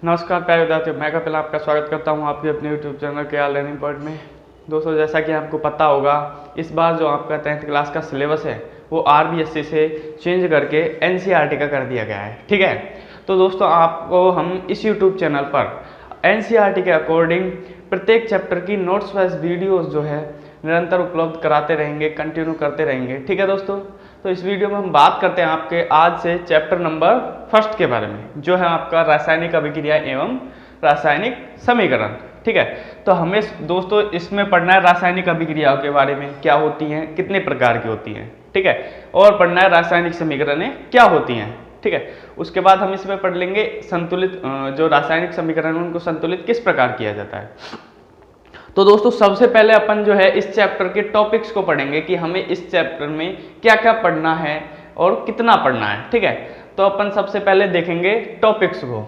नमस्कार प्यारे विद्यार्थियों, मैं कपिल आपका स्वागत करता हूं आपके अपने यूट्यूब चैनल के आर लर्निंग पॉइंट में। दोस्तों, जैसा कि आपको पता होगा, इस बार जो आपका 10th क्लास का सिलेबस है वो RBSC से चेंज करके NCERT का कर दिया गया है। ठीक है, तो दोस्तों आपको हम इस यूट्यूब चैनल पर NCERT के अकॉर्डिंग प्रत्येक चैप्टर की नोट्स वाइज वीडियोज़ जो है निरंतर उपलब्ध कराते रहेंगे, कंटिन्यू करते रहेंगे। ठीक है दोस्तों, तो इस वीडियो में हम बात करते हैं आपके आज से चैप्टर नंबर 1 के बारे में, जो है आपका रासायनिक अभिक्रिया एवं रासायनिक समीकरण। ठीक है, तो हमें दोस्तों इसमें पढ़ना है रासायनिक अभिक्रियाओं के बारे में, क्या होती हैं, कितने प्रकार की होती हैं। ठीक है, और पढ़ना है रासायनिक समीकरणें क्या होती हैं। ठीक है, उसके बाद हम इसमें पढ़ लेंगे संतुलित जो रासायनिक समीकरण है उनको संतुलित किस प्रकार किया जाता है। तो दोस्तों सबसे पहले अपन जो है इस चैप्टर के टॉपिक्स को पढ़ेंगे कि हमें इस चैप्टर में क्या क्या पढ़ना है और कितना पढ़ना है। ठीक है, तो अपन सबसे पहले देखेंगे टॉपिक्स को।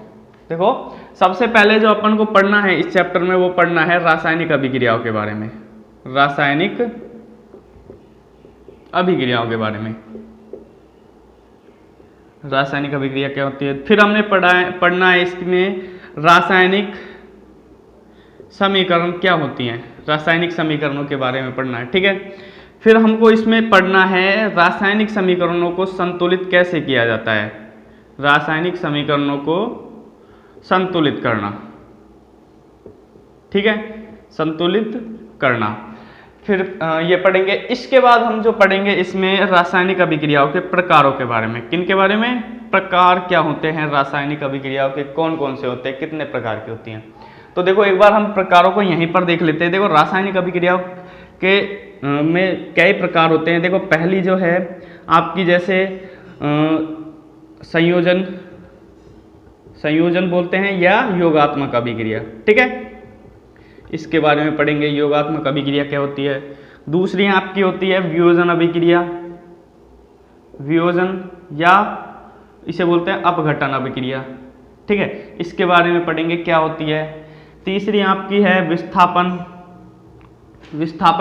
देखो, सबसे पहले जो अपन को पढ़ना है इस चैप्टर में वो पढ़ना है रासायनिक अभिक्रियाओं के बारे में। रासायनिक अभिक्रियाओं के बारे में, रासायनिक अभिक्रिया क्या होती है। फिर हमने पढ़ना है इसमें रासायनिक समीकरण क्या होती हैं, रासायनिक समीकरणों के बारे में पढ़ना है। ठीक है, फिर हमको इसमें पढ़ना है रासायनिक समीकरणों को संतुलित कैसे किया जाता है, रासायनिक समीकरणों को संतुलित करना। ठीक है, संतुलित करना। फिर ये पढ़ेंगे। इसके बाद हम जो पढ़ेंगे इसमें रासायनिक अभिक्रियाओं के प्रकारों के बारे में। किन के बारे में? प्रकार क्या होते हैं रासायनिक अभिक्रियाओं के, कौन कौन से होते हैं, कितने प्रकार की होती हैं। तो देखो, एक बार हम प्रकारों को यहीं पर देख लेते हैं। देखो, रासायनिक अभिक्रियाओं के में कई प्रकार होते हैं। देखो, पहली जो है आपकी जैसे संयोजन बोलते हैं या योगात्मक अभिक्रिया। ठीक है, इसके बारे में पढ़ेंगे, योगात्मक अभिक्रिया क्या होती है। दूसरी आपकी होती है वियोजन अभिक्रिया, वियोजन या इसे बोलते हैं अपघटन अभिक्रिया। ठीक है, इसके बारे में पढ़ेंगे क्या होती है। तीसरी आपकी है विस्थापन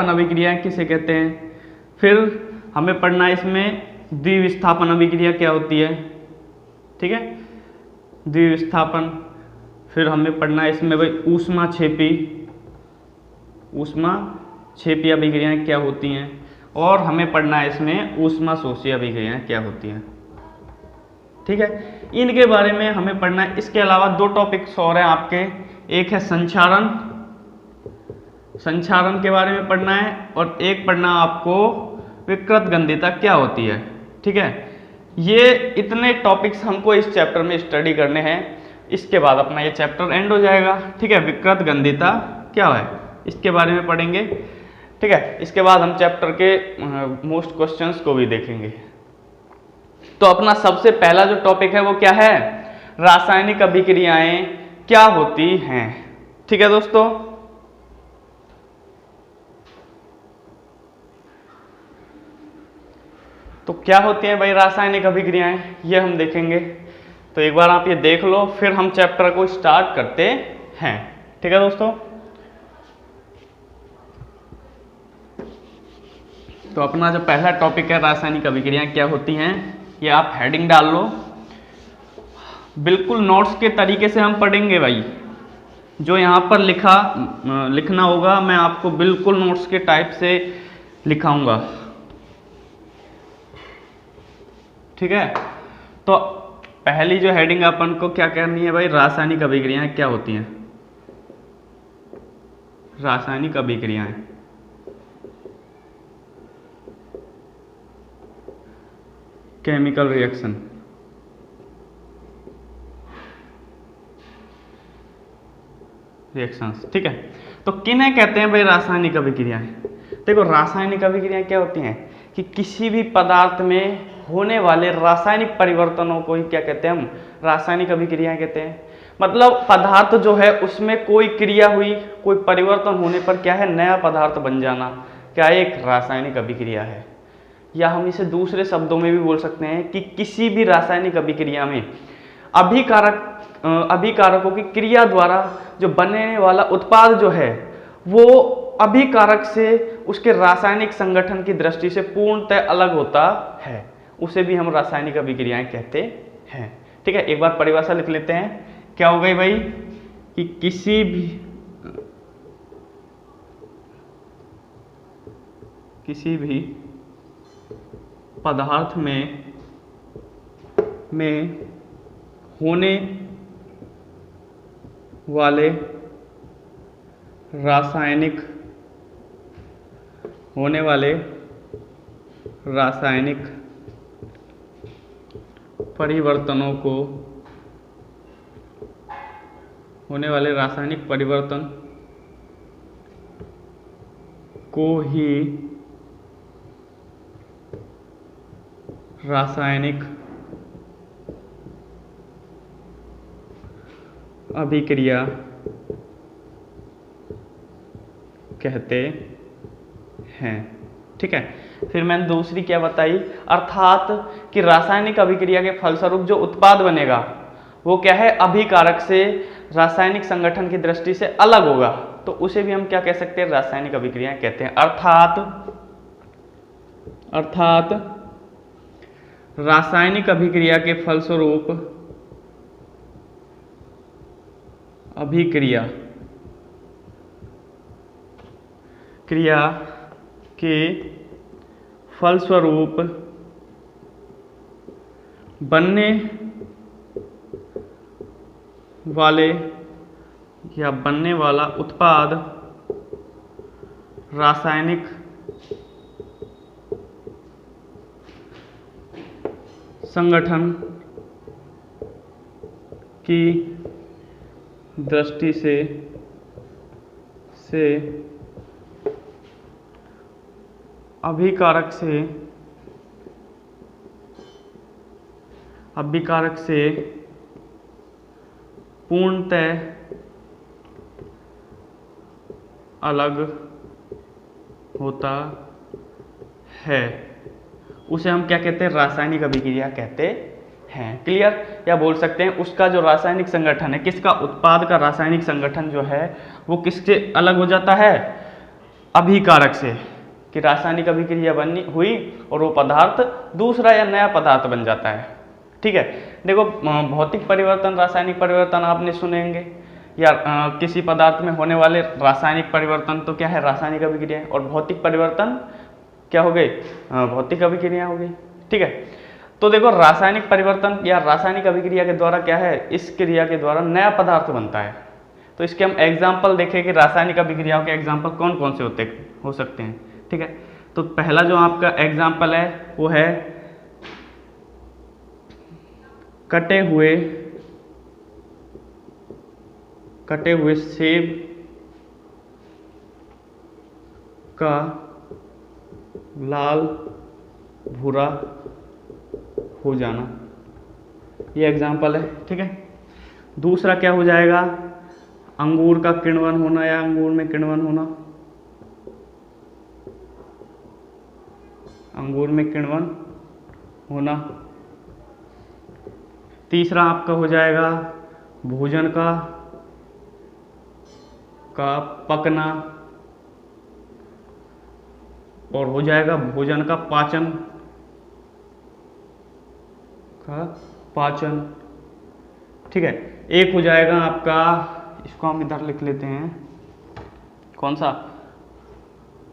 अभिक्रिया किसे कहते हैं। फिर हमें पढ़ना है इसमें द्विविस्थापन अभिक्रिया क्या होती है। ठीक है, द्विविस्थापन। फिर हमें पढ़ना है इसमें भाई ऊष्मा क्षेपी अभिक्रियाएं क्या होती हैं, और हमें पढ़ना है इसमें ऊष्मा शोषी अभिक्रियाएं क्या होती हैं। ठीक है, इनके बारे में हमें पढ़ना है। इसके अलावा दो टॉपिक्स और हैं आपके, एक है संक्षारण के बारे में पढ़ना है, और एक पढ़ना आपको विकृत गंधिता क्या होती है। ठीक है, ये इतने टॉपिक्स हमको इस चैप्टर में स्टडी करने हैं। इसके बाद अपना ये चैप्टर एंड हो जाएगा। ठीक है, विकृत गंधिता क्या है इसके बारे में पढ़ेंगे। ठीक है, इसके बाद हम चैप्टर के मोस्ट क्वेश्चंस को भी देखेंगे। तो अपना सबसे पहला जो टॉपिक है वो क्या है, रासायनिक अभिक्रियाएं क्या होती हैं। ठीक है दोस्तों, तो क्या होती हैं भाई रासायनिक अभिक्रियाएं, ये हम देखेंगे। तो एक बार आप ये देख लो, फिर हम चैप्टर को स्टार्ट करते हैं। ठीक है दोस्तों, तो अपना जो पहला टॉपिक है रासायनिक अभिक्रियाएं क्या होती हैं, ये आप हेडिंग डाल लो। बिल्कुल नोट्स के तरीके से हम पढ़ेंगे भाई, जो यहाँ पर लिखना होगा मैं आपको बिल्कुल नोट्स के टाइप से लिखाऊंगा। ठीक है, तो पहली जो हेडिंग अपन को क्या करनी है भाई, रासायनिक अभिक्रियाएं क्या होती हैं। रासायनिक अभिक्रियाएं, केमिकल रिएक्शंस। ठीक है, तो किन्हें कहते हैं भाई रासायनिक अभिक्रियाएं। देखो, रासायनिक अभिक्रियाएं क्या होती हैं कि किसी भी पदार्थ में होने वाले रासायनिक परिवर्तनों को ही क्या कहते हैं, हम रासायनिक अभिक्रियाएं कहते हैं। मतलब पदार्थ जो है उसमें कोई क्रिया हुई, कोई परिवर्तन होने पर क्या है, नया पदार्थ बन जाना, क्या एक रासायनिक अभिक्रिया है। या हम इसे दूसरे शब्दों में भी बोल सकते हैं कि किसी भी रासायनिक अभिक्रिया में अभिकारकों की क्रिया द्वारा जो बनने वाला उत्पाद जो है वो अभिकारक से उसके रासायनिक संगठन की दृष्टि से पूर्णतः अलग होता है, उसे भी हम रासायनिक अभिक्रियाएं कहते हैं। ठीक है, एक बार परिभाषा लिख लेते हैं क्या हो गई भाई कि किसी भी पदार्थ में होने वाले रासायनिक परिवर्तनों को ही रासायनिक अभिक्रिया कहते हैं। ठीक है, फिर मैंने दूसरी क्या बताई, अर्थात कि रासायनिक अभिक्रिया के फलस्वरूप जो उत्पाद बनेगा वो क्या है, अभिकारक से रासायनिक संगठन की दृष्टि से अलग होगा, तो उसे भी हम क्या कह सकते हैं, रासायनिक अभिक्रिया कहते हैं। अर्थात रासायनिक अभिक्रिया के फलस्वरूप बनने वाला उत्पाद रासायनिक संगठन की दृष्टि से अभिकारक से पूर्णतः अलग होता है, उसे हम क्या कहते हैं, रासायनिक अभिक्रिया कहते हैं। क्लियर? या बोल सकते हैं उसका जो रासायनिक संगठन है, किसका, उत्पाद का रासायनिक संगठन जो है वो किससे अलग हो जाता है, अभिकारक से, कि रासायनिक अभिक्रिया बनी हुई और वो पदार्थ दूसरा या नया पदार्थ बन जाता है। ठीक है, देखो भौतिक परिवर्तन, रासायनिक परिवर्तन आपने सुनेंगे, या किसी पदार्थ में होने वाले रासायनिक परिवर्तन तो क्या है, रासायनिक अभिक्रिया, और भौतिक परिवर्तन क्या हो गई, भौतिक अभिक्रिया हो गई। ठीक है, तो देखो रासायनिक परिवर्तन या रासायनिक अभिक्रिया के द्वारा क्या है, इस क्रिया के द्वारा नया पदार्थ बनता है। तो इसके हम एग्जाम्पल देखें कि रासायनिक अभिक्रियाओं के एग्जाम्पल कौन कौन से हो सकते हैं। ठीक है, तो पहला जो आपका एग्जाम्पल है वो है कटे हुए सेब का लाल भूरा हो जाना, ये एग्जाम्पल है। ठीक है, दूसरा क्या हो जाएगा, अंगूर का किण्वन होना या अंगूर में किण्वन होना, अंगूर में किण्वन होना। तीसरा आपका हो जाएगा भोजन का पकना, और हो जाएगा भोजन का पाचन। ठीक है, एक हो जाएगा आपका, इसको हम इधर लिख लेते हैं, कौन सा,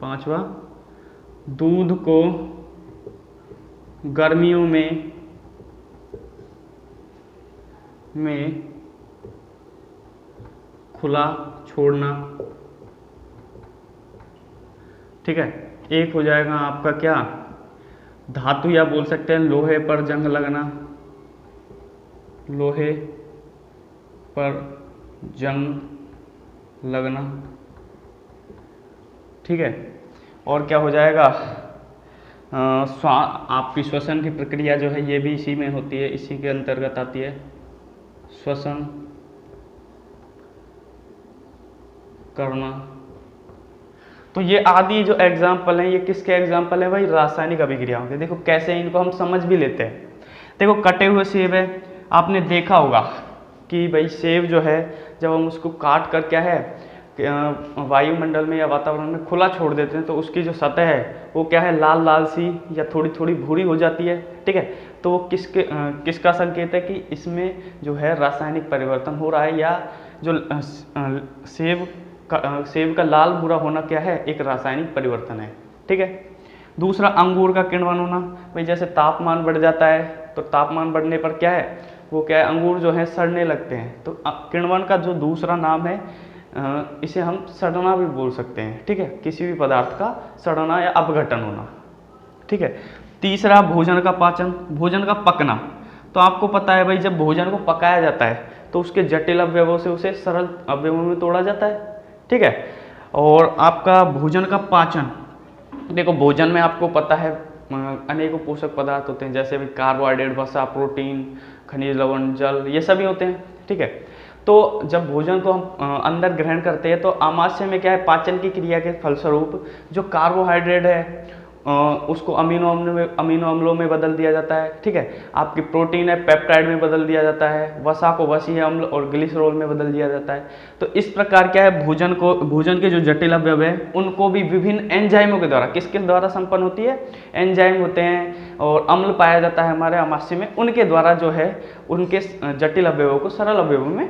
पांचवा, दूध को गर्मियों में खुला छोड़ना। ठीक है, एक हो जाएगा आपका क्या, धातु या बोल सकते हैं लोहे पर जंग लगना, लोहे पर जंग लगना। ठीक है, और क्या हो जाएगा, आपकी श्वसन की प्रक्रिया जो है ये भी इसी में होती है, इसी के अंतर्गत आती है, श्वसन करना। तो ये आदि जो एग्जाम्पल हैं ये किसके एग्जाम्पल है भाई, रासायनिक अभिक्रियाओं के। देखो कैसे इनको हम समझ भी लेते हैं। देखो कटे हुए सेब है, आपने देखा होगा कि भाई सेब जो है जब हम उसको काट कर क्या है वायुमंडल में या वातावरण में खुला छोड़ देते हैं तो उसकी जो सतह है वो क्या है, लाल लाल सी या थोड़ी थोड़ी भूरी हो जाती है। ठीक है, तो वो किसका संकेत है कि इसमें जो है रासायनिक परिवर्तन हो रहा है, या जो सेब का लाल भूरा होना क्या है, एक रासायनिक परिवर्तन है। ठीक है। दूसरा अंगूर का किण्वन होना, भाई जैसे तापमान बढ़ जाता है तो तापमान बढ़ने पर क्या है, वो क्या है, अंगूर जो है सड़ने लगते हैं। तो किण्वन का जो दूसरा नाम है इसे हम सड़ना भी बोल सकते हैं। ठीक है, किसी भी पदार्थ का सड़ना या अपघटन होना। ठीक है। तीसरा भोजन का पाचन, भोजन का पकना। तो आपको पता है भाई जब भोजन को पकाया जाता है तो उसके जटिल अवयवों से उसे सरल अवयवों में तोड़ा जाता है। ठीक है। और आपका भोजन का पाचन, देखो भोजन में आपको पता है अनेकों पोषक पदार्थ होते हैं, जैसे भी कार्बोहाइड्रेट, वसा, प्रोटीन, खनिज, लवण, जल, ये सभी होते हैं। ठीक है। तो जब भोजन को हम अंदर ग्रहण करते हैं तो आमाशय में क्या है, पाचन की क्रिया के फलस्वरूप जो कार्बोहाइड्रेट है उसको अमीनो अम्लों में बदल दिया जाता है। ठीक है। आपकी प्रोटीन है पेप्टाइड में बदल दिया जाता है, वसा को वसीय अम्ल और ग्लिसरॉल में बदल दिया जाता है। तो इस प्रकार क्या है, भोजन के जो जटिल अवयव है उनको भी विभिन्न एंजाइमों के द्वारा, किसके द्वारा संपन्न होती है, एंजाइम होते हैं और अम्ल पाया जाता है हमारे आमाशय में, उनके द्वारा जो है उनके जटिल अवयवों को सरल अवयवों में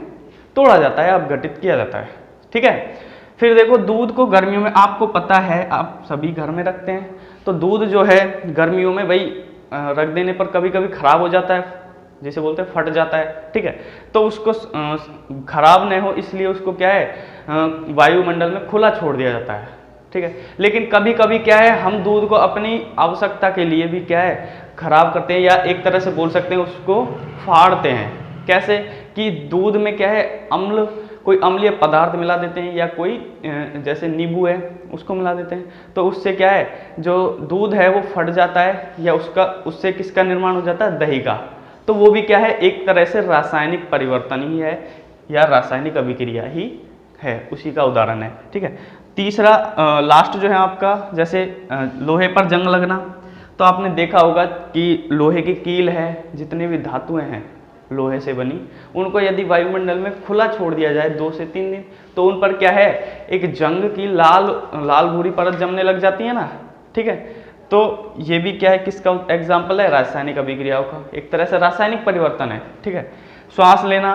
तोड़ा जाता है, अपघटित किया जाता है। ठीक है। फिर देखो दूध को गर्मियों में, आपको पता है आप सभी घर में रखते हैं, तो दूध जो है गर्मियों में भाई रख देने पर कभी कभी खराब हो जाता है, जैसे बोलते हैं फट जाता है। ठीक है। तो उसको खराब नहीं हो इसलिए उसको क्या है वायुमंडल में खुला छोड़ दिया जाता है। ठीक है। लेकिन कभी कभी क्या है, हम दूध को अपनी आवश्यकता के लिए भी क्या है खराब करते हैं, या एक तरह से बोल सकते हैं उसको फाड़ते हैं। कैसे कि दूध में क्या है अम्ल, कोई अम्लीय पदार्थ मिला देते हैं, या कोई जैसे नींबू है उसको मिला देते हैं, तो उससे क्या है जो दूध है वो फट जाता है, या उससे किसका निर्माण हो जाता है, दही का। तो वो भी क्या है, एक तरह से रासायनिक परिवर्तन ही है, या रासायनिक अभिक्रिया ही है, उसी का उदाहरण है। ठीक है। तीसरा लास्ट जो है आपका, जैसे लोहे पर जंग लगना। तो आपने देखा होगा कि लोहे की कील है, जितने भी धातुएं हैं लोहे से बनी, उनको यदि वायुमंडल में खुला छोड़ दिया जाए 2 से 3 दिन, तो उन पर क्या है एक जंग की लाल भूरी परत जमने लग जाती है ना। ठीक है। तो ये भी क्या है, किसका एग्जाम्पल है, रासायनिक अभिक्रियाओं का, एक तरह से रासायनिक परिवर्तन है। ठीक है। श्वास लेना,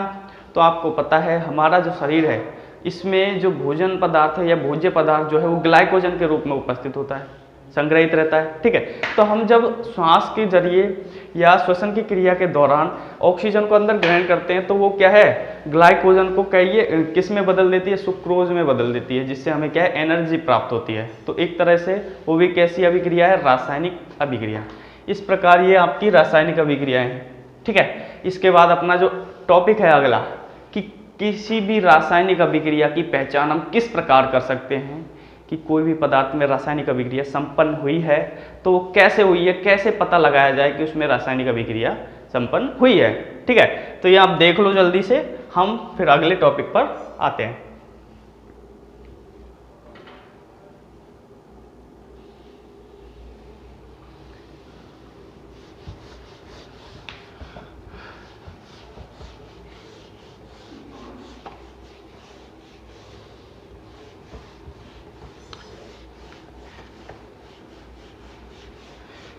तो आपको पता है हमारा जो शरीर है इसमें जो भोजन पदार्थ है या भोज्य पदार्थ जो है वो ग्लाइकोजन के रूप में उपस्थित होता है, संग्रहित रहता है। ठीक है। तो हम जब श्वास के जरिए या श्वसन की क्रिया के दौरान ऑक्सीजन को अंदर ग्रहण करते हैं तो वो क्या है ग्लाइकोजन को कहिए किस में बदल देती है, सुक्रोज में बदल देती है, जिससे हमें क्या है एनर्जी प्राप्त होती है। तो एक तरह से वो भी कैसी अभिक्रिया है, रासायनिक अभिक्रिया। इस प्रकार ये आपकी रासायनिक अभिक्रियाएं हैं। ठीक है। इसके बाद अपना जो टॉपिक है अगला, कि किसी भी रासायनिक अभिक्रिया की पहचान हम किस प्रकार कर सकते हैं, कि कोई भी पदार्थ में रासायनिक अभिक्रिया संपन्न हुई है तो वो कैसे हुई है, कैसे पता लगाया जाए कि उसमें रासायनिक अभिक्रिया संपन्न हुई है। ठीक है। तो ये आप देख लो जल्दी से, हम फिर अगले टॉपिक पर आते हैं।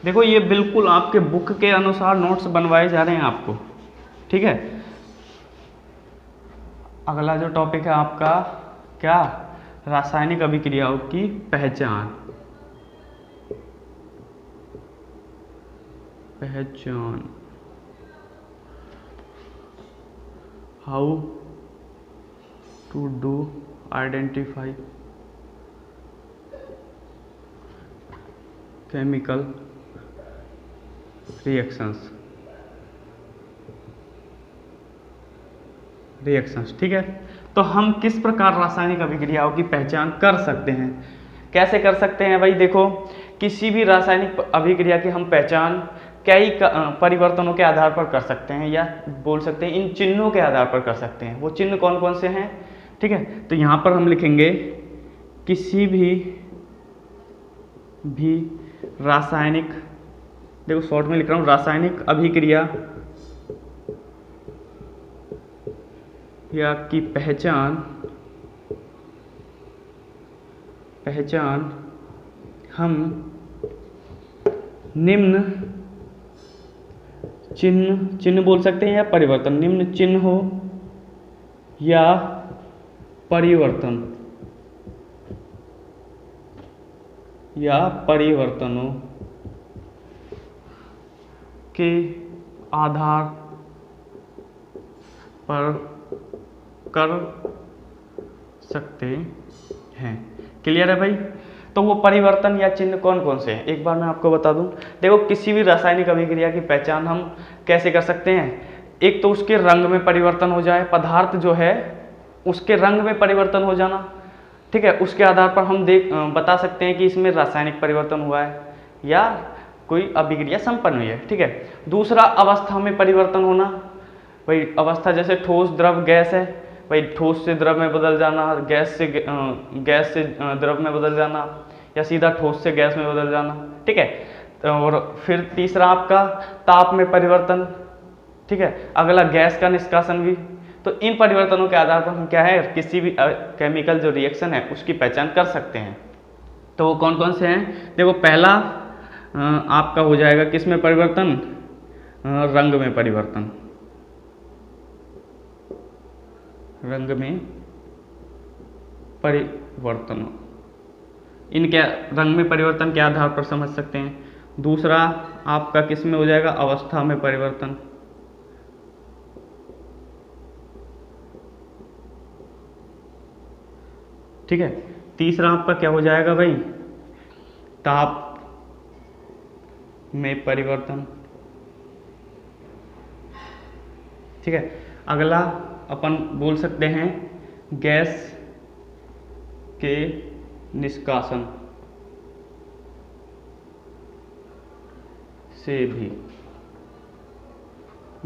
देखो ये बिल्कुल आपके बुक के अनुसार नोट्स बनवाए जा रहे हैं आपको। ठीक है। अगला जो टॉपिक है आपका क्या, रासायनिक अभिक्रियाओं की पहचान। How to do identify chemical reactions. ठीक है। तो हम किस प्रकार रासायनिक अभिक्रियाओं की पहचान कर सकते हैं, कैसे कर सकते हैं भाई, देखो किसी भी रासायनिक अभिक्रिया की हम पहचान कई परिवर्तनों के आधार पर कर सकते हैं, या बोल सकते हैं इन चिन्हों के आधार पर कर सकते हैं। वो चिन्ह कौन कौन से हैं, ठीक है। तो यहाँ पर हम लिखेंगे किसी भी रासायनिक, देखो शॉर्ट में लिख रहा हूँ, रासायनिक अभिक्रिया या की पहचान हम निम्न चिन्ह, चिन्ह बोल सकते हैं या परिवर्तन, निम्न चिन्ह हो या परिवर्तन, या परिवर्तनों के आधार पर कर सकते हैं। क्लियर है भाई? तो वो परिवर्तन या चिन्ह कौन कौन से हैं, एक बार मैं आपको बता दूं। देखो, किसी भी रासायनिक अभिक्रिया की पहचान हम कैसे कर सकते हैं? एक तो उसके रंग में परिवर्तन हो जाए, पदार्थ जो है उसके रंग में परिवर्तन हो जाना, ठीक है, उसके आधार पर हम बता सकते हैं कि इसमें रासायनिक परिवर्तन हुआ है या कोई अभिक्रिया संपन्न हुई है, ठीक है। दूसरा, अवस्था में परिवर्तन होना, भाई अवस्था जैसे ठोस, द्रव, गैस है, भाई ठोस से द्रव में बदल जाना, गैस से द्रव में बदल जाना, या सीधा ठोस से गैस में बदल जाना, ठीक है। और फिर तीसरा आपका ताप में परिवर्तन, ठीक है। अगला गैस का निष्कासन भी। तो इन परिवर्तनों के आधार पर हम क्या है, किसी भी केमिकल जो रिएक्शन है उसकी पहचान कर सकते हैं। तो वो कौन कौन से हैं? देखो, पहला आपका हो जाएगा किस में परिवर्तन, रंग में परिवर्तन, रंग में परिवर्तन, इनके रंग में परिवर्तन के आधार पर समझ सकते हैं। दूसरा आपका किस में हो जाएगा, अवस्था में परिवर्तन, ठीक है। तीसरा आपका क्या हो जाएगा भाई, ताप में परिवर्तन, ठीक है। अगला अपन बोल सकते हैं गैस के निष्कासन से भी,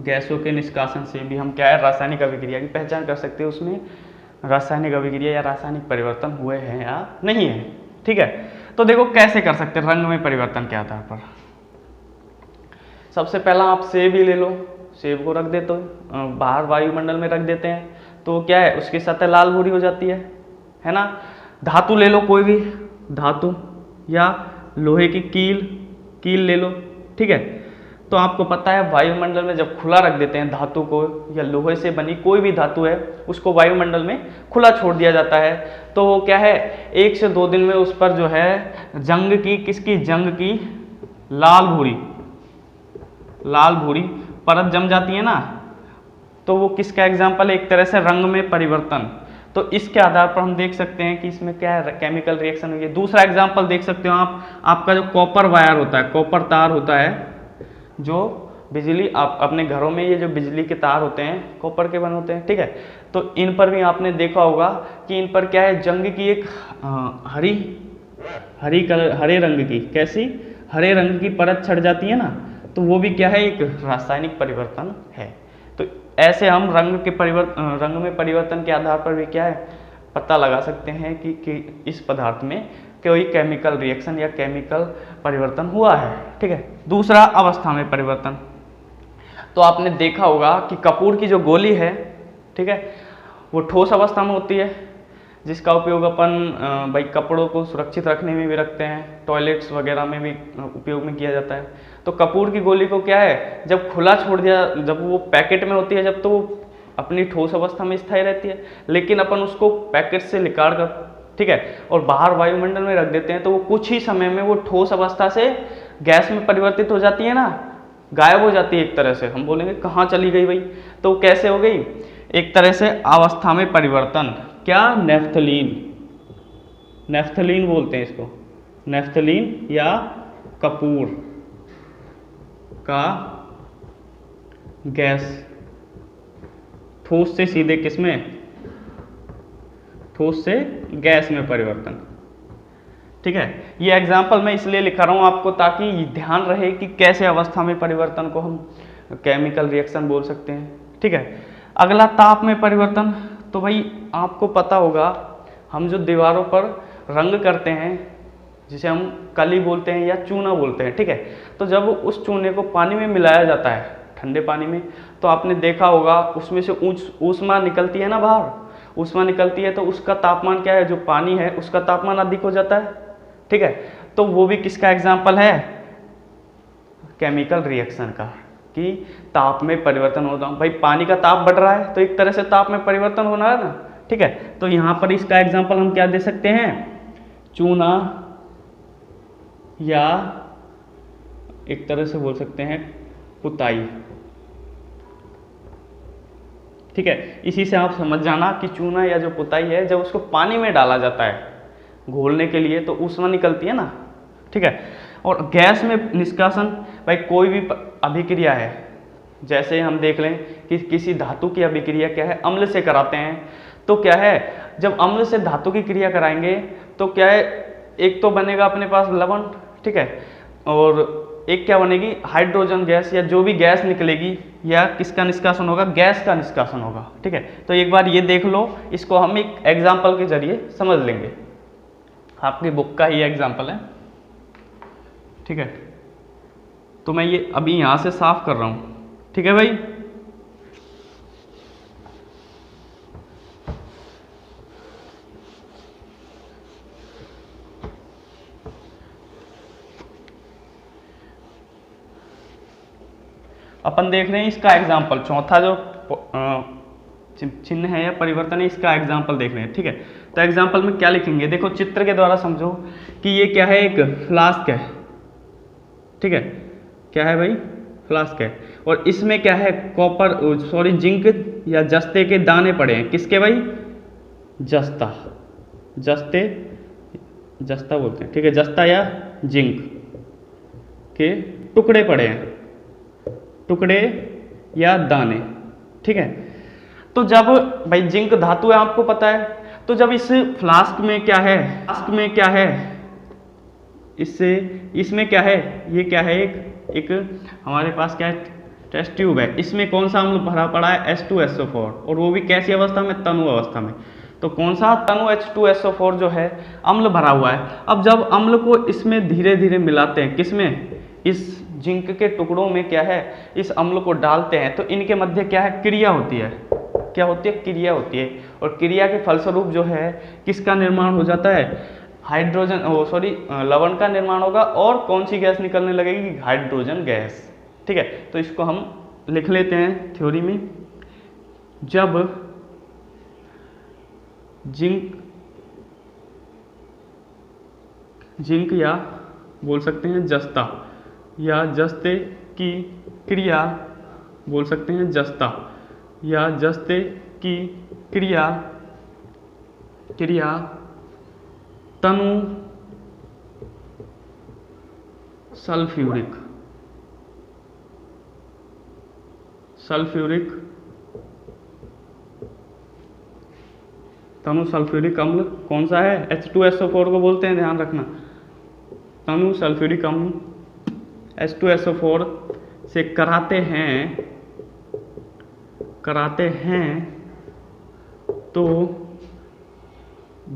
गैसों के निष्कासन से भी हम क्या है, रासायनिक अभिक्रिया की पहचान कर सकते हैं, उसमें रासायनिक अभिक्रिया या रासायनिक परिवर्तन हुए हैं या नहीं है, ठीक है। तो देखो कैसे कर सकते हैं रंग में परिवर्तन के आधार पर। सबसे पहला आप सेब ही ले लो, सेब को रख देते हो बाहर वायुमंडल में रख देते हैं, तो क्या है, उसकी सतह लाल भूरी हो जाती है ना। धातु ले लो, कोई भी धातु, या लोहे की कील ले लो, ठीक है। तो आपको पता है वायुमंडल में जब खुला रख देते हैं धातु को, या लोहे से बनी कोई भी धातु है उसको वायुमंडल में खुला छोड़ दिया जाता है, तो वो क्या है, 1 से 2 दिन में उस पर जो है जंग की लाल भूरी परत जम जाती है ना। तो वो किसका एग्जाम्पल है, एक तरह से रंग में परिवर्तन। तो इसके आधार पर हम देख सकते हैं कि इसमें क्या है, केमिकल रिएक्शन हुई है। दूसरा एग्जाम्पल देख सकते हो आप, आपका जो कॉपर वायर होता है, कॉपर तार होता है, जो बिजली आप अपने घरों में ये जो बिजली के तार होते हैं कॉपर के बने होते हैं, ठीक है। तो इन पर भी आपने देखा होगा कि इन पर क्या है, जंग की एक हरे रंग की, कैसी, हरे रंग की परत छड़ जाती है ना। तो वो भी क्या है, एक रासायनिक परिवर्तन है। तो ऐसे हम रंग में परिवर्तन के आधार पर भी क्या है, पता लगा सकते हैं कि इस पदार्थ में कोई केमिकल रिएक्शन या केमिकल परिवर्तन हुआ है, ठीक है। दूसरा, अवस्था में परिवर्तन। तो आपने देखा होगा कि कपूर की जो गोली है, ठीक है, वो ठोस अवस्था में होती है, जिसका उपयोग अपन भाई कपड़ों को सुरक्षित रखने में भी रखते हैं, टॉयलेट्स वगैरह में भी उपयोग में किया जाता है। तो कपूर की गोली को क्या है, जब खुला छोड़ दिया, जब वो पैकेट में होती है, जब तो वो अपनी ठोस अवस्था में स्थायी रहती है, लेकिन अपन उसको पैकेट से निकाल कर, ठीक है, और बाहर वायुमंडल में रख देते हैं, तो वो कुछ ही समय में वो ठोस अवस्था से गैस में परिवर्तित हो जाती है ना, गायब हो जाती है एक तरह से। हम बोलेंगे कहाँ चली गई भाई, तो कैसे हो गई, एक तरह से अवस्था में परिवर्तन। क्या, नेफ्थलीन बोलते हैं इसको, नेफ्थलीन या कपूर का गैस ठोस से सीधे किसमें, ठोस से गैस में परिवर्तन, ठीक है। ये एग्जाम्पल मैं इसलिए लिखा रहा हूँ आपको, ताकि ध्यान रहे कि कैसे अवस्था में परिवर्तन को हम केमिकल रिएक्शन बोल सकते हैं, ठीक है। अगला, ताप में परिवर्तन। तो भाई आपको पता होगा, हम जो दीवारों पर रंग करते हैं, जिसे हम कली बोलते हैं या चूना बोलते हैं, ठीक है। तो जब उस चूने को पानी में मिलाया जाता है, ठंडे पानी में, तो आपने देखा होगा उसमें से ऊष्मा निकलती है ना बाहर, ऊष्मा निकलती है, तो उसका तापमान क्या है, जो पानी है उसका तापमान अधिक हो जाता है, ठीक है। तो वो भी किसका एग्जाम्पल है, केमिकल रिएक्शन का। कि ताप में परिवर्तन होता है। भाई पानी का ताप बढ़ रहा है तो एक तरह से ताप में परिवर्तन होना है ना, ठीक है। तो यहाँ पर इसका एग्जाम्पल हम क्या दे सकते हैं, चूना या एक तरह से बोल सकते हैं पुताई, ठीक है। इसी से आप समझ जाना कि चूना या जो पुताई है, जब उसको पानी में डाला जाता है घोलने के लिए तो ऊष्मा निकलती है ना, ठीक है। और गैस में निष्कासन, भाई कोई भी अभिक्रिया है, जैसे हम देख लें कि किसी धातु की अभिक्रिया क्या है, अम्ल से कराते हैं, तो क्या है जब अम्ल से धातु की क्रिया कराएंगे तो क्या है, एक तो बनेगा अपने पास लवण, ठीक है, और एक क्या बनेगी हाइड्रोजन गैस, या जो भी गैस निकलेगी या किसका निष्कासन होगा, गैस का निष्कासन होगा, ठीक है। तो एक बार ये देख लो, इसको हम एक एग्जाम्पल के जरिए समझ लेंगे, आपकी बुक का ही एग्जाम्पल है, ठीक है। तो मैं ये अभी यहाँ से साफ कर रहा हूँ, ठीक है भाई। अपन देख रहे हैं इसका एग्जाम्पल, चौथा जो चिन्ह है या परिवर्तन है, इसका एग्जाम्पल देख रहे हैं, ठीक है। तो एग्जाम्पल में क्या लिखेंगे, देखो चित्र के द्वारा समझो कि ये क्या है, एक फ्लास्क है, ठीक है। क्या है भाई, फ्लास्क है, और इसमें क्या है, जिंक या जस्ते के दाने पड़े हैं, किसके भाई, जस्ता बोलते हैं, ठीक है, जस्ता या जिंक के टुकड़े पड़े हैं, टुकड़े या दाने, ठीक है। तो जब भाई जिंक धातु है आपको पता है, तो जब इस फ्लास्क में क्या है, इसमें क्या है, ये क्या है, एक हमारे पास क्या है, टेस्ट ट्यूब है, इसमें कौन सा अम्ल भरा पड़ा है, H2SO4, और वो भी कैसी अवस्था में, तनु अवस्था में। तो कौन सा तनु H2SO4 जो है अम्ल भरा हुआ है। अब जब अम्ल को इसमें धीरे धीरे मिलाते हैं, किसमें, इस जिंक के टुकड़ों में क्या है, इस अम्ल को डालते हैं, तो इनके मध्य क्या है, क्रिया होती है, क्या होती है, क्रिया होती है, और क्रिया के फलस्वरूप जो है किसका निर्माण हो जाता है, लवण का निर्माण होगा, और कौन सी गैस निकलने लगेगी, हाइड्रोजन गैस, ठीक है। तो इसको हम लिख लेते हैं थ्योरी में, जब जिंक या बोल सकते हैं जस्ता या जस्ते की क्रिया, बोल सकते हैं जस्ता या जस्ते की क्रिया तनु सल्फ्यूरिक अम्ल कौन सा है, H2SO4 को बोलते हैं, ध्यान रखना, तनु सल्फ्यूरिक अम्ल H2SO4 से कराते हैं तो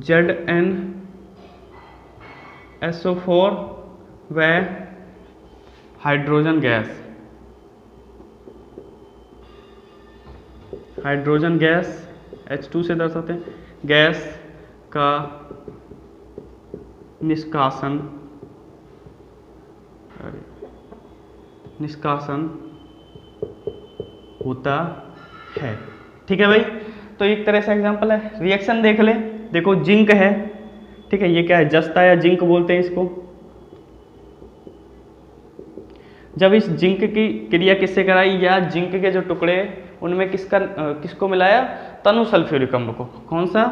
ZnSO4 व हाइड्रोजन गैस H2 से दर्शाते हैं, गैस का निष्कासन होता है, ठीक है भाई। तो एक तरह से एग्जांपल है, रिएक्शन देख ले, देखो जिंक है, ठीक है, ये क्या है, जस्ता या जिंक बोलते हैं इसको। जब इस जिंक की क्रिया किससे कराई, या जिंक के जो टुकड़े उनमें किसको मिलाया, तनु सल्फ्यूरिक अम्ल को, कौन सा,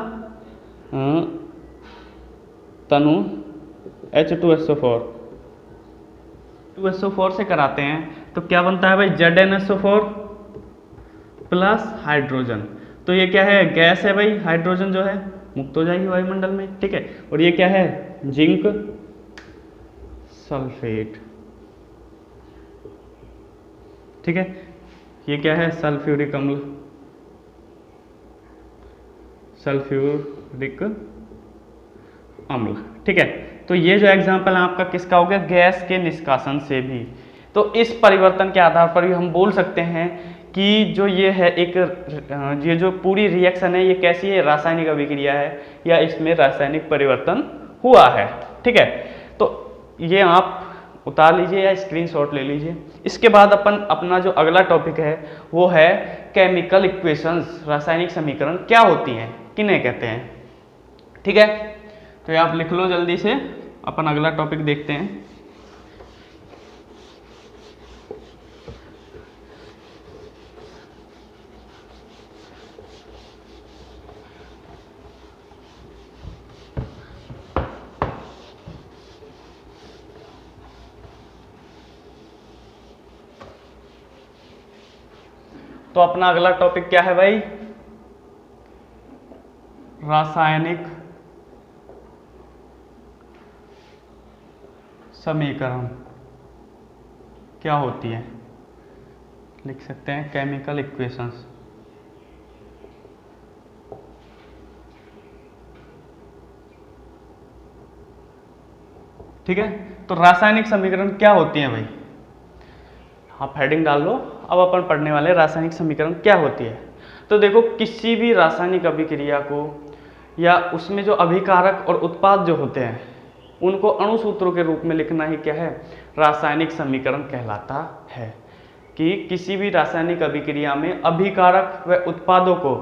तनु H2SO4 से कराते हैं तो क्या बनता है भाई, ZnSO4 प्लस हाइड्रोजन। तो ये क्या है, गैस है भाई, हाइड्रोजन जो है मुक्त हो जाएगी वायुमंडल में, ठीक है। और ये क्या है, जिंक सल्फेट, ठीक है, ये क्या है, सल्फ्यूरिक अम्ल, ठीक है। तो ये जो एग्जांपल है आपका किसका हो गया, गैस के निष्कासन से भी। तो इस परिवर्तन के आधार पर भी हम बोल सकते हैं कि जो ये है ये जो पूरी रिएक्शन है ये कैसी है, रासायनिक अभिक्रिया है, या इसमें रासायनिक परिवर्तन हुआ है, ठीक है। तो ये आप उतार लीजिए या स्क्रीनशॉट ले लीजिए। इसके बाद अपन अपना जो अगला टॉपिक है वो है केमिकल इक्वेशंस, रासायनिक समीकरण क्या होती हैं, किन्हें कहते हैं। ठीक है, तो ये आप लिख लो जल्दी से, अपन अगला टॉपिक देखते हैं। तो अपना अगला टॉपिक क्या है भाई, रासायनिक समीकरण क्या होती है, लिख सकते हैं केमिकल इक्वेशंस। ठीक है, तो रासायनिक समीकरण क्या होती है भाई, आप हेडिंग डाल लो। अब अपन पढ़ने वाले रासायनिक समीकरण क्या होती है। तो देखो, किसी भी रासायनिक अभिक्रिया को या उसमें जो अभिकारक और उत्पाद जो होते हैं उनको अणुसूत्रों के रूप में लिखना ही क्या है, रासायनिक समीकरण कहलाता है। कि किसी भी रासायनिक अभिक्रिया में अभिकारक व उत्पादों को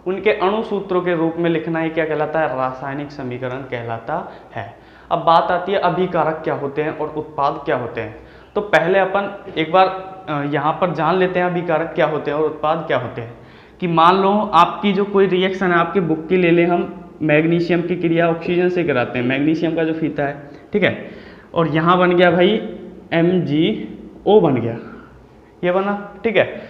उनके अणुसूत्रों के रूप में लिखना ही क्या कहलाता है, रासायनिक समीकरण कहलाता है। अब बात आती है अभिकारक क्या होते हैं और उत्पाद क्या होते हैं। तो पहले अपन एक बार यहाँ पर जान लेते हैं अभिकारक क्या होते हैं और उत्पाद क्या होते हैं। कि मान लो आपकी जो कोई रिएक्शन है, आपकी बुक की ले लें हम, मैग्नीशियम की क्रिया ऑक्सीजन से कराते हैं, मैग्नीशियम का जो फीता है, ठीक है, और यहाँ बन गया भाई MgO बन गया, ये बना, ठीक है।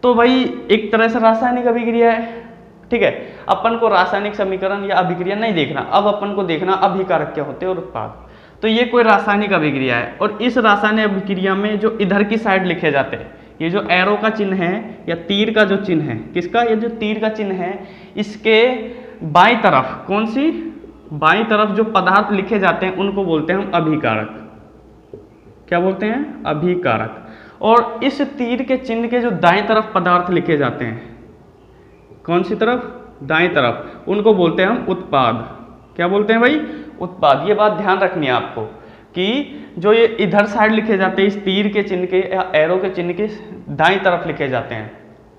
तो भाई एक तरह से रासायनिक अभिक्रिया है, ठीक है। अपन को रासायनिक समीकरण या अभिक्रिया नहीं देखना, अब अपन को देखना अभिकारक क्या होते हैं और उत्पाद। तो ये कोई रासायनिक अभिक्रिया है और इस रासायनिक अभिक्रिया में जो इधर की साइड लिखे जाते हैं, ये जो एरो का चिन्ह है या तीर का जो चिन्ह है, किसका, ये जो तीर का चिन्ह है, इसके बाईं तरफ, कौन सी, बाईं तरफ जो पदार्थ लिखे जाते हैं उनको बोलते हैं हम अभिकारक। क्या बोलते हैं, अभिकारक। और इस तीर के चिन्ह के जो दाईं तरफ पदार्थ लिखे जाते हैं, कौन सी तरफ, दाईं तरफ, उनको बोलते हैं हम उत्पाद। क्या बोलते हैं भाई, उत्पाद। ये बात ध्यान रखनी है आपको कि जो ये इधर साइड लिखे जाते हैं, इस तीर के चिन्ह के या एरो के चिन्ह के दाईं तरफ लिखे जाते हैं,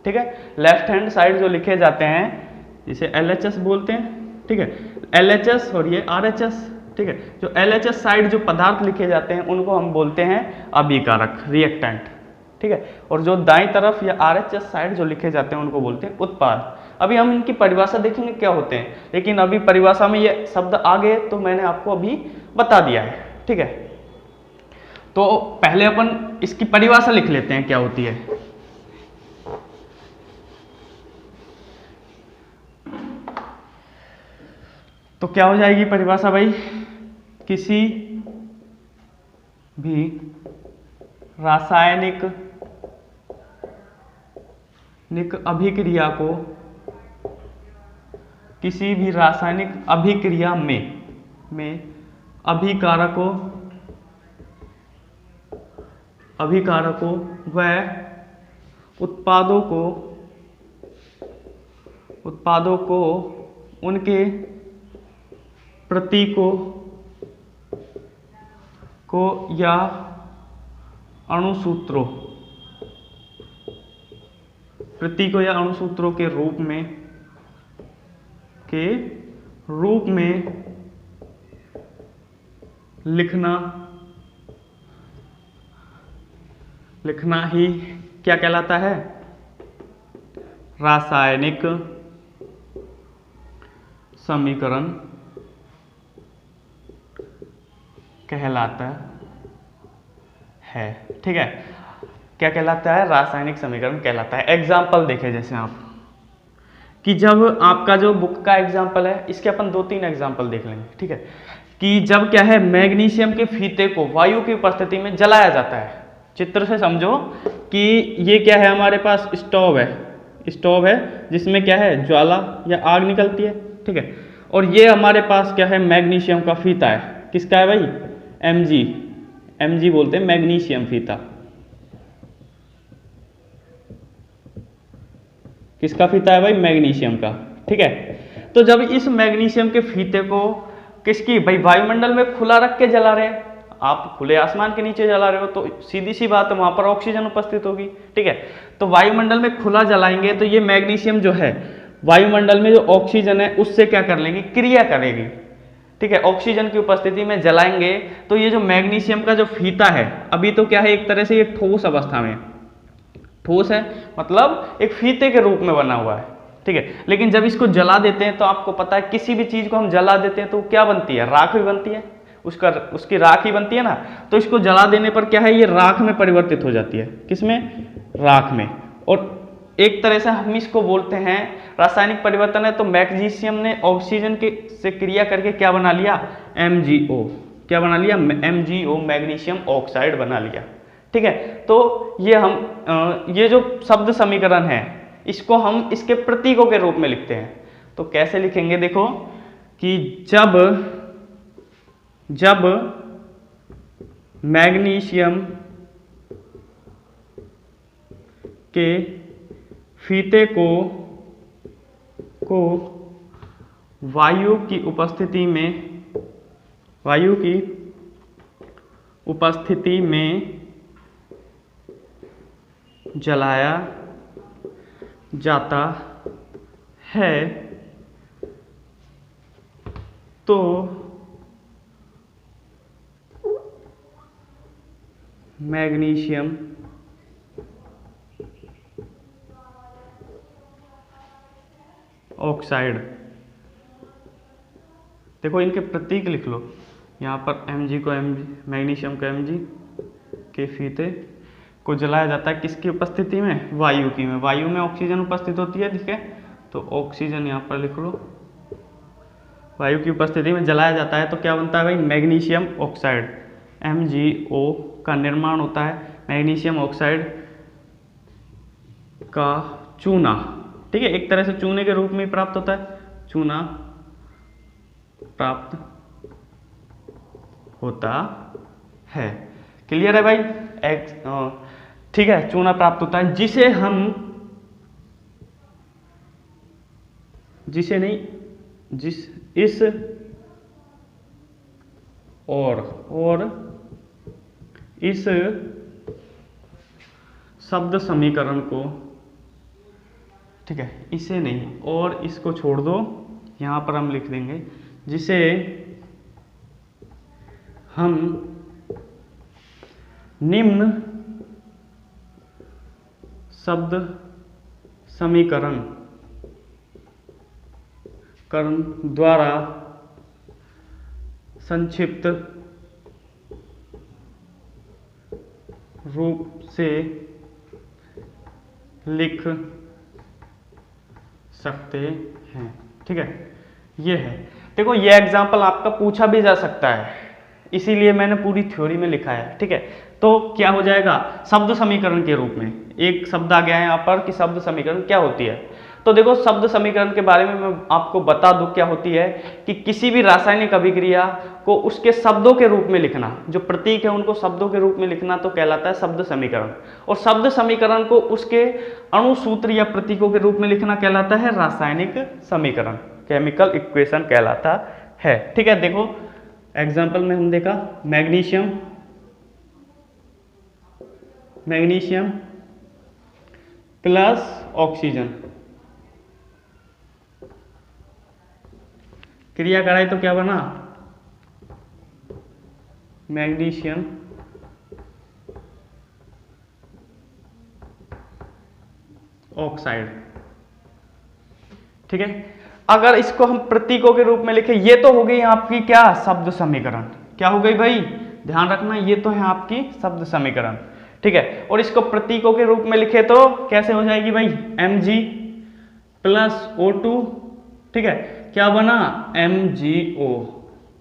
ठीक है। लेफ्ट हैंड साइड जो लिखे जाते हैं जिसे LHS बोलते हैं, ठीक है, LHS और ये RHS, ठीक है। जो LHS साइड जो पदार्थ लिखे जाते हैं उनको हम बोलते हैं अभिकारक, रिएक्टेंट, ठीक है। और जो दाईं तरफ या RHS साइड जो लिखे जाते हैं उनको बोलते हैं उत्पाद। अभी हम इनकी परिभाषा देखेंगे क्या होते हैं, लेकिन अभी परिभाषा में ये शब्द आ गए तो मैंने आपको अभी बता दिया है, ठीक है। तो पहले अपन इसकी परिभाषा लिख लेते हैं क्या होती है। तो क्या हो जाएगी परिभाषा भाई, किसी भी रासायनिक अभिक्रिया को, किसी भी रासायनिक अभिक्रिया में अभिकारकों व उत्पादों को उनके प्रतीकों को या अणुसूत्रों, प्रतीकों या अणुसूत्रों के रूप में लिखना ही क्या कहलाता है, रासायनिक समीकरण कहलाता है, ठीक है। क्या कहलाता है, रासायनिक समीकरण कहलाता है। एग्जाम्पल देखें जैसे आप, कि जब आपका जो बुक का एग्जाम्पल है, इसके अपन 2-3 एग्जाम्पल देख लेंगे, ठीक है। कि जब क्या है, मैग्नीशियम के फीते को वायु की उपस्थिति में जलाया जाता है। चित्र से समझो कि ये क्या है, हमारे पास स्टोव है जिसमें क्या है, ज्वाला या आग निकलती है, ठीक है। और ये हमारे पास क्या है, मैग्नीशियम का फीता है। किसका है भाई, Mg बोलते हैं मैग्नीशियम फीता। किसका फीता है भाई, मैग्नीशियम का, ठीक है। तो जब इस मैग्नीशियम के फीते को किसकी, भाई वायुमंडल में खुला रख के जला रहे हैं, आप खुले आसमान के नीचे जला रहे हो तो सीधी सी बात है वहाँ पर ऑक्सीजन उपस्थित होगी। ठीक है, तो वायुमंडल में खुला जलाएंगे तो ये मैग्नीशियम जो है वायुमंडल में जो ऑक्सीजन है उससे क्या कर लेंगे, क्रिया करेगी। ठीक है, ऑक्सीजन की उपस्थिति में जलाएंगे तो ये जो मैग्नीशियम का जो फीता है अभी तो क्या है, एक तरह से ये ठोस अवस्था में, ठोस है मतलब एक फीते के रूप में बना हुआ है। ठीक है, लेकिन जब इसको जला देते हैं तो आपको पता है किसी भी चीज को हम जला देते हैं तो क्या बनती है, राख भी बनती है, उसकी राख ही बनती है ना। तो इसको जला देने पर क्या है, ये राख में परिवर्तित हो जाती है, किसमें, राख में। और एक तरह से हम इसको बोलते हैं रासायनिक परिवर्तन है। तो मैग्नीशियम ने ऑक्सीजन के से क्रिया करके क्या बना लिया, MgO, क्या बना लिया, MgO, मैग्नीशियम ऑक्साइड बना लिया। ठीक है, तो ये जो शब्द समीकरण है इसको हम इसके प्रतीकों के रूप में लिखते हैं। तो कैसे लिखेंगे, देखो कि जब मैग्नीशियम के फीते को वायु की उपस्थिति में जलाया जाता है तो मैग्नीशियम ऑक्साइड, देखो इनके प्रतीक लिख लो, यहाँ पर Mg को Mg, मैग्नीशियम को Mg के फीते को जलाया जाता है किसकी उपस्थिति में, वायु की में। वायु में ऑक्सीजन उपस्थित होती है, ठीक है, तो ऑक्सीजन यहाँ पर लिख लो, वायु की उपस्थिति में जलाया जाता है तो क्या बनता है भाई, मैग्नीशियम ऑक्साइड, MgO का निर्माण होता है, मैग्नीशियम ऑक्साइड का चूना। ठीक है, एक तरह से चूने के रूप में प्राप्त होता है, चूना प्राप्त होता है। क्लियर है भाई, ठीक है, चूना प्राप्त होता है इस शब्द समीकरण को, ठीक है, इसे नहीं और इसको छोड़ दो, यहां पर हम लिख देंगे जिसे हम निम्न शब्द समीकरण द्वारा संक्षिप्त रूप से लिख सकते हैं। ठीक है, ये है, देखो ये एग्जाम्पल आपका पूछा भी जा सकता है, इसीलिए मैंने पूरी थ्योरी में लिखा है। ठीक है, तो क्या हो जाएगा, शब्द समीकरण के रूप में एक शब्द आ गया है यहाँ पर कि शब्द समीकरण क्या होती है। तो देखो शब्द समीकरण के बारे में मैं आपको बता दूं क्या होती है कि किसी भी रासायनिक अभिक्रिया को उसके शब्दों के रूप में लिखना, जो प्रतीक है उनको शब्दों के रूप में लिखना तो कहलाता है शब्द समीकरण, और शब्द समीकरण को उसके अणुसूत्र या प्रतीकों के रूप में लिखना कहलाता है रासायनिक समीकरण, केमिकल इक्वेशन कहलाता है। ठीक है, देखो एग्जाम्पल में हम देखा मैग्नीशियम प्लस ऑक्सीजन क्रिया कराई तो क्या बना, मैग्नीशियम ऑक्साइड। ठीक है, अगर इसको हम प्रतीकों के रूप में लिखें, ये तो हो गई आपकी क्या, शब्द समीकरण। क्या हो गई भाई, ध्यान रखना, ये तो है आपकी शब्द समीकरण। ठीक है, और इसको प्रतीकों के रूप में लिखे तो कैसे हो जाएगी भाई, Mg प्लस O2, ठीक है, क्या बना, MgO,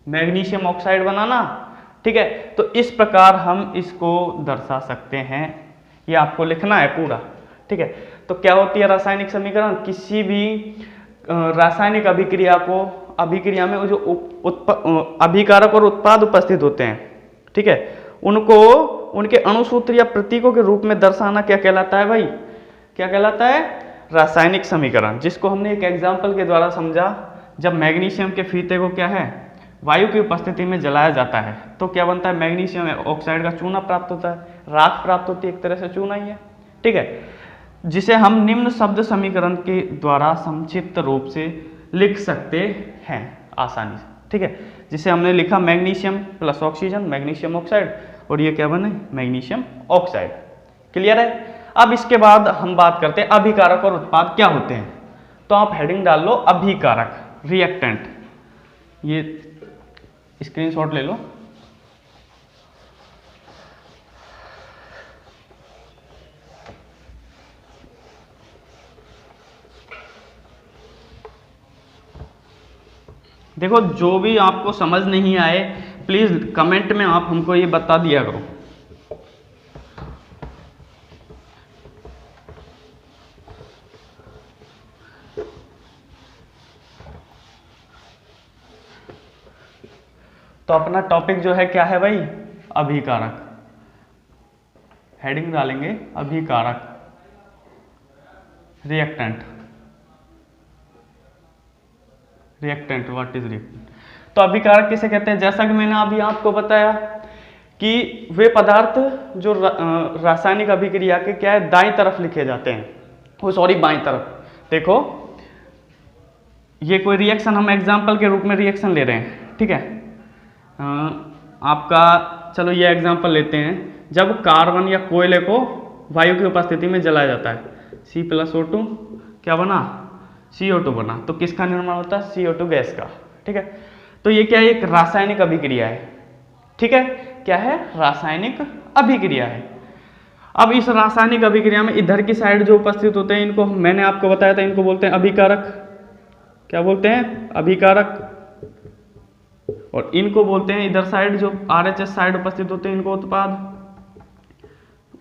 मैग्नीशियम ऑक्साइड बना ना। ठीक है, तो इस प्रकार हम इसको दर्शा सकते हैं, ये आपको लिखना है पूरा। ठीक है, तो क्या होती है रासायनिक समीकरण, किसी भी रासायनिक अभिक्रिया में जो अभिकारक और उत्पाद उपस्थित होते हैं, ठीक है, उनको उनके अणुसूत्र या प्रतीकों के रूप में दर्शाना क्या कहलाता है भाई, क्या कहलाता है, रासायनिक समीकरण, जिसको हमने एक एग्जाम्पल के द्वारा समझा। जब मैग्नीशियम के फीते को क्या है, वायु की उपस्थिति में जलाया जाता है तो क्या बनता है, मैग्नीशियम ऑक्साइड का चूना प्राप्त होता है, राख प्राप्त होती है, एक तरह से चूना ही है। ठीक है, जिसे हम निम्न शब्द समीकरण के द्वारा संक्षिप्त रूप से लिख सकते हैं आसानी से। ठीक है, जिसे हमने लिखा magnesium plus oxygen, magnesium oxide, और ये क्या बने, मैग्नीशियम ऑक्साइड। क्लियर है। अब इसके बाद हम बात करते हैं अभिकारक और उत्पाद क्या होते हैं। तो आप हेडिंग डाल लो अभिकारक, रिएक्टेंट, ये स्क्रीनशॉट ले लो। देखो, जो भी आपको समझ नहीं आए प्लीज कमेंट में आप हमको ये बता दिया करो। तो अपना टॉपिक जो है क्या है भाई, अभिकारक। हेडिंग डालेंगे अभिकारक, reactant. Reactant, what is reactant. तो अभिकारक किसे कहते हैं, जैसा कि मैंने अभी आपको बताया कि वे पदार्थ जो रासायनिक अभिक्रिया के क्या है, दाईं तरफ लिखे जाते हैं, वो सॉरी बाईं तरफ। देखो ये कोई रिएक्शन, हम एग्जाम्पल के रूप में रिएक्शन ले रहे हैं। ठीक है, आपका चलो ये एग्जाम्पल लेते हैं, जब कार्बन या कोयले को वायु की उपस्थिति में जलाया जाता है, C+O2 क्या बना, CO2 बना, तो किसका निर्माण होता है, CO2 गैस का। ठीक है, तो ये क्या है, एक रासायनिक अभिक्रिया है। ठीक है, क्या है, रासायनिक अभिक्रिया है। अब इस रासायनिक अभिक्रिया में इधर की साइड जो उपस्थित होते हैं, इनको मैंने आपको बताया था, इनको बोलते हैं अभिकारक। क्या बोलते हैं, अभिकारक। और इनको बोलते हैं इधर साइड जो RHS साइड उपस्थित होते हैं, इनको उत्पाद।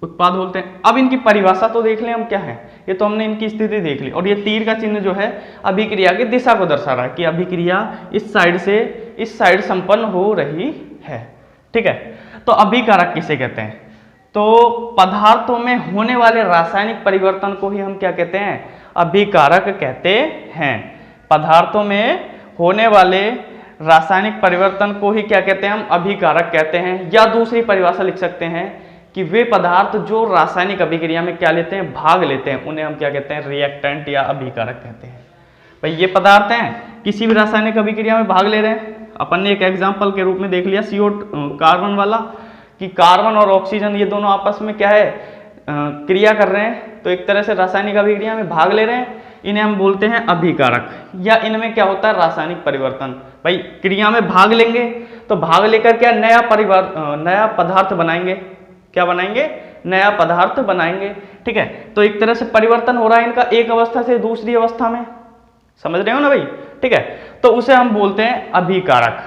उत्पाद बोलते हैं। अब इनकी परिभाषा तो देख लें हम क्या है, ये तो हमने इनकी स्थिति देख ली। और ये तीर का चिन्ह जो है अभिक्रिया की दिशा को दर्शा रहा है कि अभिक्रिया इस साइड से इस साइड संपन्न हो रही है। ठीक है, तो अभिकारक किसे कहते हैं, तो पदार्थों में होने वाले रासायनिक परिवर्तन को ही हम क्या कहते हैं, अभिकारक कहते हैं। पदार्थों में होने वाले रासायनिक परिवर्तन को ही क्या कहते हैं, हम अभिकारक कहते हैं। या दूसरी परिभाषा लिख सकते हैं कि वे पदार्थ जो रासायनिक अभिक्रिया में क्या लेते हैं, भाग लेते हैं, उन्हें हम क्या कहते हैं, रिएक्टेंट या अभिकारक कहते हैं। भाई ये पदार्थ हैं किसी भी रासायनिक अभिक्रिया में भाग ले रहे हैं। अपन ने एक एग्जाम्पल के रूप में देख लिया कार्बन वाला, कि कार्बन और ऑक्सीजन ये दोनों आपस में क्या है, क्रिया कर रहे हैं, तो एक तरह से रासायनिक अभिक्रिया में भाग ले रहे हैं, इन्हें हम बोलते हैं अभिकारक। या इनमें क्या होता है, रासायनिक परिवर्तन। भाई क्रिया में भाग लेंगे तो भाग लेकर क्या नया पदार्थ बनाएंगे, क्या बनाएंगे, नया पदार्थ बनाएंगे। ठीक है, तो एक तरह से परिवर्तन हो रहा है इनका एक अवस्था से दूसरी अवस्था में, समझ रहे हो ना भाई। ठीक है, तो उसे हम बोलते हैं अभिकारक।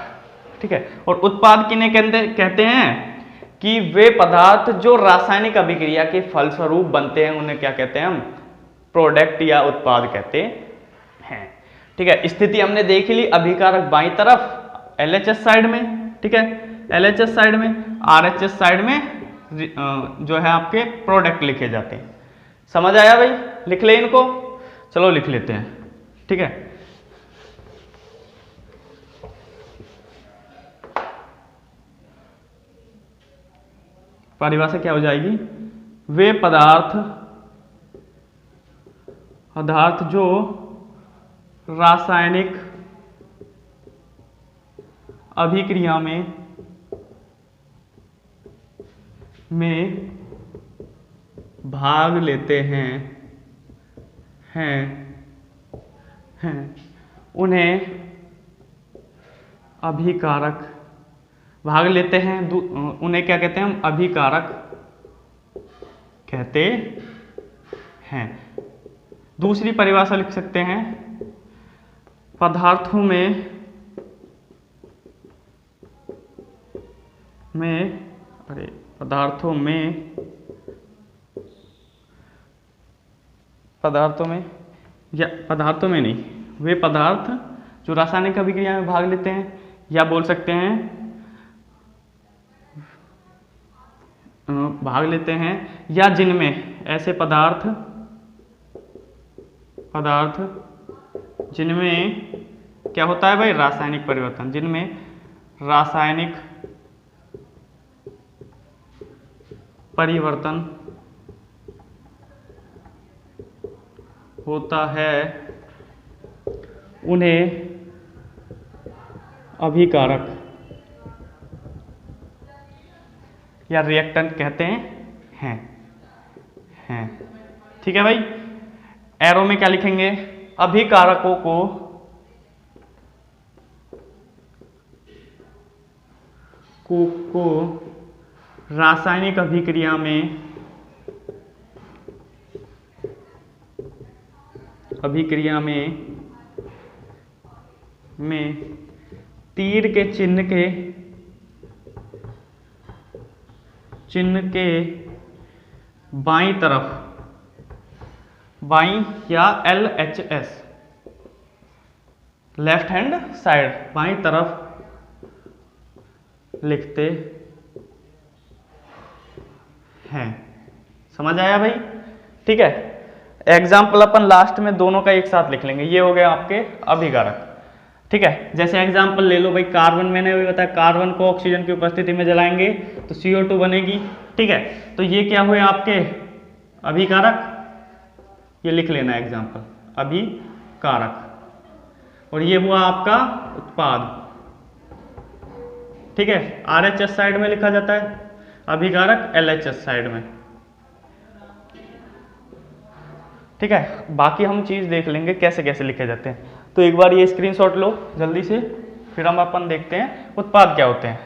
ठीक है, और उत्पाद किन्हें कहते हैं कि वे पदार्थ जो रासायनिक अभिक्रिया के फलस्वरूप बनते हैं, उन्हें क्या कहते हैं, हम प्रोडक्ट या उत्पाद कहते हैं। ठीक है, स्थिति हमने देख ली, अभिकारक बाईं तरफ LHS साइड में, ठीक है, LHS साइड में, RHS साइड में जो है आपके प्रोडक्ट लिखे जाते हैं। समझ आया भाई, लिख ले इनको, चलो लिख लेते हैं। ठीक है, परिभाषा क्या हो जाएगी, वे पदार्थ जो रासायनिक अभिक्रिया में भाग लेते हैं उन्हें अभिकारक, भाग लेते हैं उन्हें क्या कहते हैं, हम अभिकारक कहते हैं। दूसरी परिभाषा लिख सकते हैं, पदार्थों में नहीं, वे पदार्थ जो रासायनिक अभिक्रिया में भाग लेते हैं, या बोल सकते हैं भाग लेते हैं या जिनमें ऐसे पदार्थ जिनमें क्या होता है भाई, रासायनिक परिवर्तन, जिनमें रासायनिक परिवर्तन होता है उन्हें अभिकारक या रिएक्टेंट कहते हैं। ठीक है भाई। एरो में क्या लिखेंगे? अभिकारकों को रासायनिक अभिक्रिया में तीर के चिन्ह के बाईं तरफ, बाईं या LHS लेफ्ट हैंड साइड, बाईं तरफ लिखते हैं। समझ आया भाई? ठीक है। एग्जाम्पल अपन लास्ट में दोनों का एक साथ लिख लेंगे। ये हो गया आपके अभिकारक। ठीक है। जैसे एग्जाम्पल ले लो भाई, कार्बन, मैंने अभी बताया कार्बन को ऑक्सीजन की उपस्थिति में जलाएंगे तो CO2 बनेगी। ठीक है। तो ये क्या हुए आपके अभिकारक, ये लिख लेना एग्जाम्पल, अभिकारक। और ये हुआ आपका उत्पाद। ठीक है। RHS साइड में लिखा जाता है, अभिकारक LHS साइड में। ठीक है। बाकी हम चीज़ देख लेंगे कैसे कैसे लिखे जाते हैं। तो एक बार ये स्क्रीनशॉट लो जल्दी से, फिर हम अपन देखते हैं उत्पाद क्या होते हैं।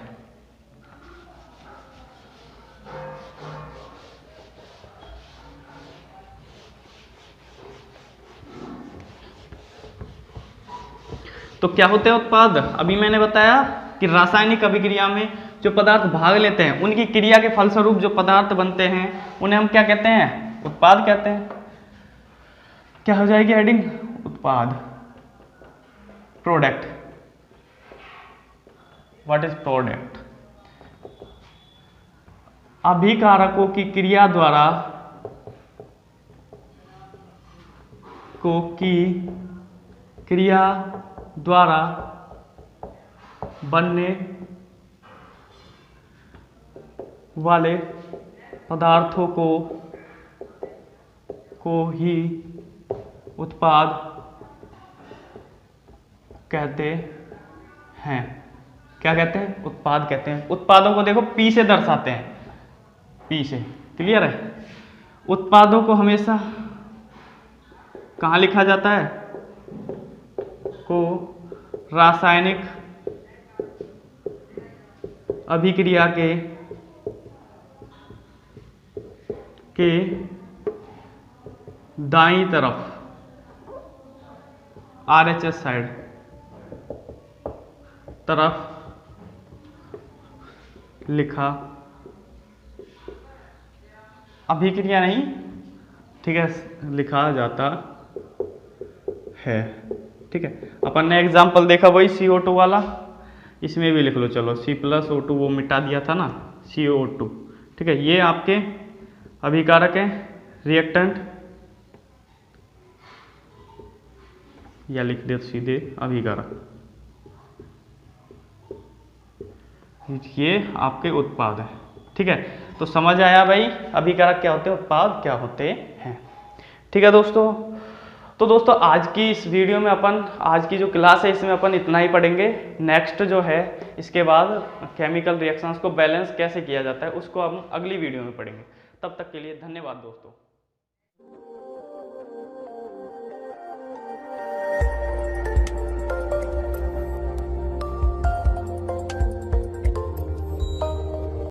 तो क्या होते हैं उत्पाद? अभी मैंने बताया कि रासायनिक अभिक्रिया में जो पदार्थ भाग लेते हैं, उनकी क्रिया के फलस्वरूप जो पदार्थ बनते हैं उन्हें हम क्या कहते हैं? उत्पाद कहते हैं। क्या हो जाएगी हेडिंग? उत्पाद, प्रोडक्ट। What is product? अभिकारकों की क्रिया द्वारा बनने वाले पदार्थों को ही उत्पाद कहते हैं। क्या कहते हैं? उत्पाद कहते हैं। उत्पादों को देखो P से दर्शाते हैं, P से। क्लियर है? उत्पादों को हमेशा कहाँ लिखा जाता है? को रासायनिक अभिक्रिया के दाईं तरफ, RHS साइड तरफ लिखा, अभिक्रिया नहीं, ठीक है, लिखा जाता है। ठीक है। अपन ने एग्जाम्पल देखा वही CO2 वाला, इसमें भी लिख लो। चलो C+O2 वो मिटा दिया था ना, CO2। ठीक है। ये आपके अभिकारक हैं, रिएक्टेंट, या लिख दे सीधे अभिकारक। ये आपके उत्पाद है। ठीक है। तो समझ आया भाई अभिकारक क्या होते हैं, उत्पाद क्या होते हैं। ठीक है दोस्तों। तो दोस्तों आज की इस वीडियो में अपन, आज की जो क्लास है इसमें अपन इतना ही पढ़ेंगे। नेक्स्ट जो है इसके बाद केमिकल रिएक्शंस को बैलेंस कैसे किया जाता है उसको हम अगली वीडियो में पढ़ेंगे। तब तक के लिए धन्यवाद दोस्तों।